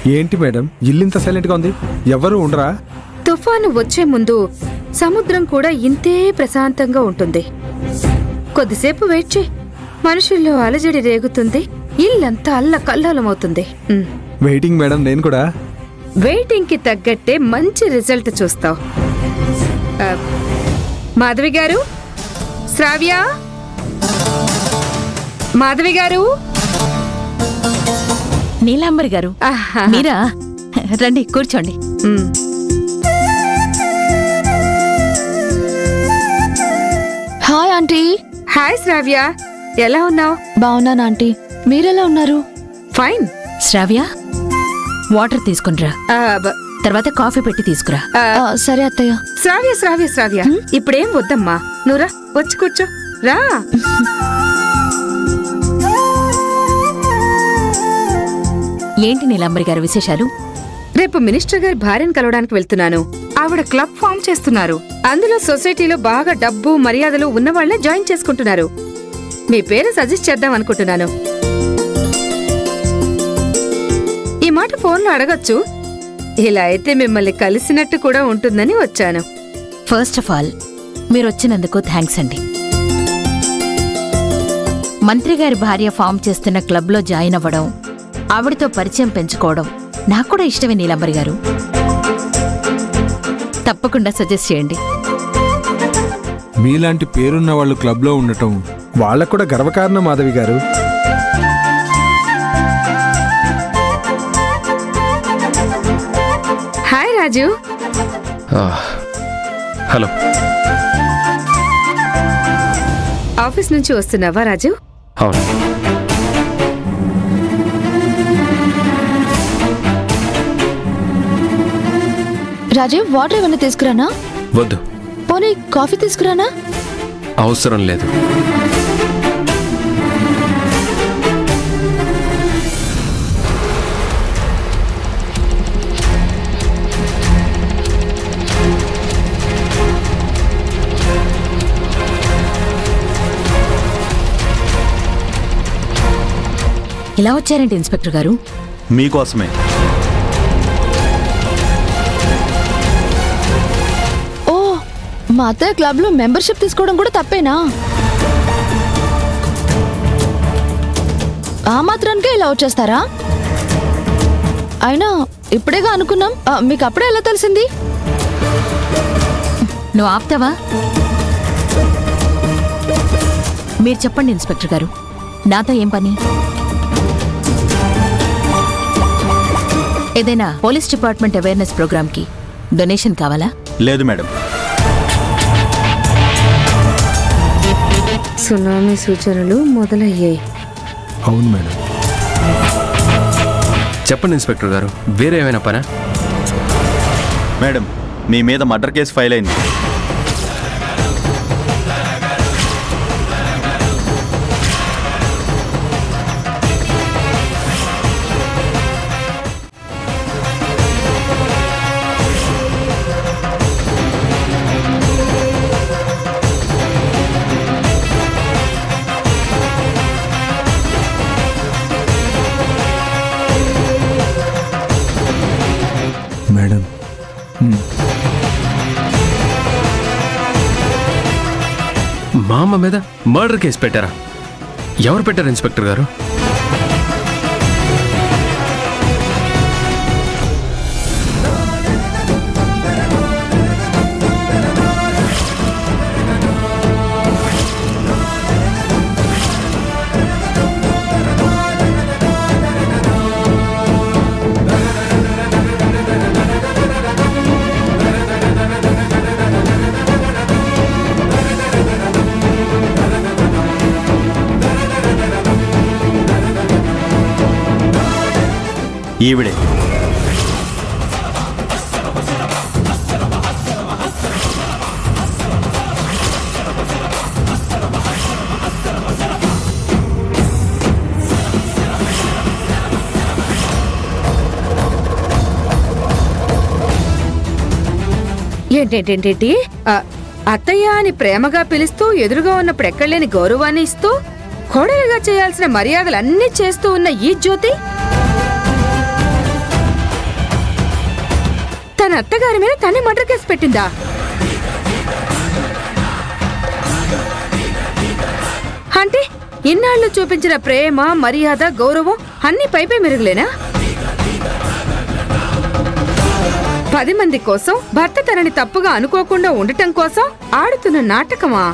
ఏంటి మేడం ఇల్లింత సైలెంట్గా ఉంది? ఎవరు ఉండరా? తుఫాను వచ్చే ముందు సముద్రం కూడా ఇంతే ప్రశాంతంగా ఉంటుంది. కొద్దిసేపు వెయిట్ చేయి, మనుషుల్లో అలజడి రేగుతుంది, ఇల్లంతా అల్లకల్లోలమవుతుంది. వెయిటింగ్ మేడం, నేను కూడా. వెయిటింగ్ కి తగ్గట్టే మంచి రిజల్ట్ చూస్తావు. మాధవి గారు, శ్రావ్య, మాధవి గారు, నీలాంబరి గారు, మీరా? రండి కూర్చోండి. Hi aunty. హాయ్ శ్రావ్య, ఎలా ఉన్నావు? బాగున్నాను ఆంటీ, మీరెలా ఉన్నారు? ఫైన్. శ్రావ్య, వాటర్ తీసుకునిరా, తర్వాత కాఫీ పెట్టి తీసుకురా. సరే అత్తయ్య. శ్రావ్య శ్రావ్య శ్రావ్య, ఇప్పుడేం వద్దమ్మా, నువ్వురా, వచ్చి కూర్చో, రా. ఏంటి నీలాంబరి గారు విశేషాలు? రేపు మినిస్టర్ గారి భార్యను కలవడానికి వెళ్తున్నాను. ఆవిడ క్లబ్ ఫామ్ చేస్తున్నారు. అందులో సొసైటీలో బాగా డబ్బు మర్యాదలు ఉన్నవాళ్లే జాయిన్ చేసుకుంటున్నారు. మీ పేరు సజెస్ట్ చేద్దాం అనుకుంటున్నాను. ఈ మాట ఫోన్లో అడగొచ్చు. ఇలా అయితే మిమ్మల్ని కలిసినట్టు కూడా ఉంటుందని వచ్చాను. ఫస్ట్ ఆఫ్ ఆల్ మీరొచ్చినందుకు థ్యాంక్స్ అండి. మంత్రి గారి భార్య ఫామ్ చేస్తున్న క్లబ్లో జాయిన్ అవ్వడం, ఆవిడతో పరిచయం పెంచుకోవడం నాకు కూడా ఇష్టమే నీలాంబరి గారు. తప్పకుండా సజెస్ట్ చేయండి. మీలాంటి పేరున్న వాళ్ళు క్లబ్లో ఉండటం వాళ్ళకు కూడా గర్వకారణం మాధవి గారు. హాయ్ రాజు. హలో. ఆఫీస్ నుంచి వస్తున్నావా రాజు? అవును. రాజీవ్, వాటర్ ఏమైనా తీసుకురానా? వద్దు. పోనీ కాఫీ తీసుకురానా? అవసరం లేదు. ఇలా వచ్చారేంటి ఇన్స్పెక్టర్ గారు? మీకోసమే. ఓ, మా అత్తయ్య క్లబ్లో మెంబర్షిప్ తీసుకోవడం కూడా తప్పేనా? ఆ మాత్రానికే ఇలా వచ్చేస్తారా? అయినా ఇప్పుడేగా అనుకున్నాం, మీకు అప్పుడే ఎలా తెలిసింది? నువ్వు ఆపుతావా? మీరు చెప్పండి ఇన్స్పెక్టర్ గారు, నాతో ఏం పని? ఏదైనా పోలీస్ డిపార్ట్మెంట్ అవేర్నెస్ ప్రోగ్రామ్కి డొనేషన్ కావాలా? లేదు మేడం. సునామీ సూచనలు మొదలయ్యాయి. అవును మేడం. చెప్పండి ఇన్స్పెక్టర్ గారు, వేరే ఏమైనా పనా? మేడం, మీ మీద మర్డర్ కేసు ఫైల్ అయింది. మేడం, మా అమ్మ మీద మర్డర్ కేసు పెట్టారా? ఎవరు పెట్టారు ఇన్స్పెక్టర్ గారు? ఈవిడే. ఏంటేంటేంటి, అత్తయ్య అని ప్రేమగా పిలుస్తూ ఎదురుగా ఉన్నప్పుడు ఎక్కడలేని గౌరవాన్ని ఇస్తూ కోడలిగా చేయాల్సిన మర్యాదలన్నీ చేస్తూ ఉన్న ఈ జ్యోతి తన అత్తగారి మీద తనే మర్డర్ కేసు పెట్టిందా? అంటే ఇన్నాళ్ళు చూపించిన ప్రేమ, మర్యాద, గౌరవం అన్ని పైపై మెరుగులేనా? 10 మంది కోసం భర్త తనని తప్పుగా అనుకోకుండా ఉండటం కోసం ఆడుతున్న నాటకమా?